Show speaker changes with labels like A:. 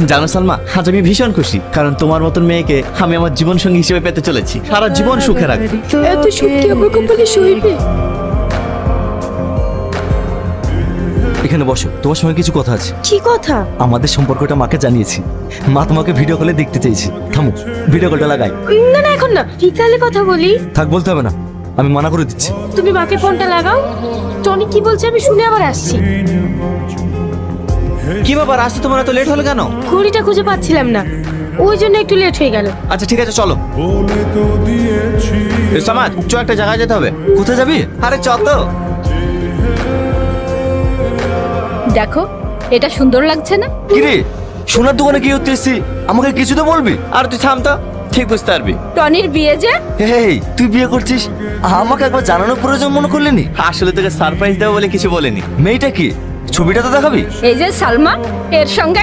A: জানো সালমা, আজ আমি ভীষণ খুশি, কারণ তোমার মতন মেয়েকে আমি আমার জীবন সঙ্গী হিসেবে পেতে চলেছি। সারা জীবন সুখে রাখবো।
B: এত সত্যি আমার কপালে সইবে?
C: এখানে বসো, তোমার সঙ্গে কিছু কথা আছে।
B: কি কথা?
C: আমাদের সম্পর্কটা মাকে জানিয়েছি, মা তোমাকে ভিডিও কলে দেখতে চেয়েছি। থামো, ভিডিও কলটা লাগাই।
B: না না, এখন না, বিকালে কথা বলি।
C: থাক, বলতে হবে না, আমি মানা করে দিচ্ছি।
B: তুমি মাকে ফোনটা লাগাও। টনি কি বলছে আমি শুনে আবার আসছি।
A: কি ব্যাপার, আসতে তোমার এত লেট হলো কেন?
B: ঘড়িটা খুঁজে পাচ্ছিলাম না, ওই জন্য একটু লেট হয়ে গেল।
A: আচ্ছা ঠিক আছে, চলো। সামাদ, চ, একটা জায়গায় যেতে হবে।
C: কোথায় যাবি?
A: আরে চ তো।
D: দেখো, এটা সুন্দর লাগছে না?
C: কিরে, সোনার দোকানে কি হতে এসছি, আমাকে কিছু তো বলবি?
A: আর তুই থাম তো, ঠিক বুঝতে পারবি।
D: টনির বিয়ে যে।
C: এই, তুই বিয়ে করছিস, আমাকে একবার জানানোর প্রয়োজন মনে করলেনি?
A: আসলে তোকে সারপ্রাইজ দেবো বলে কিছু বলেনি।
C: মেয়েটা কি, ছবিটা তো দেখাবি।
D: এই যে সালমা, এর সঙ্গে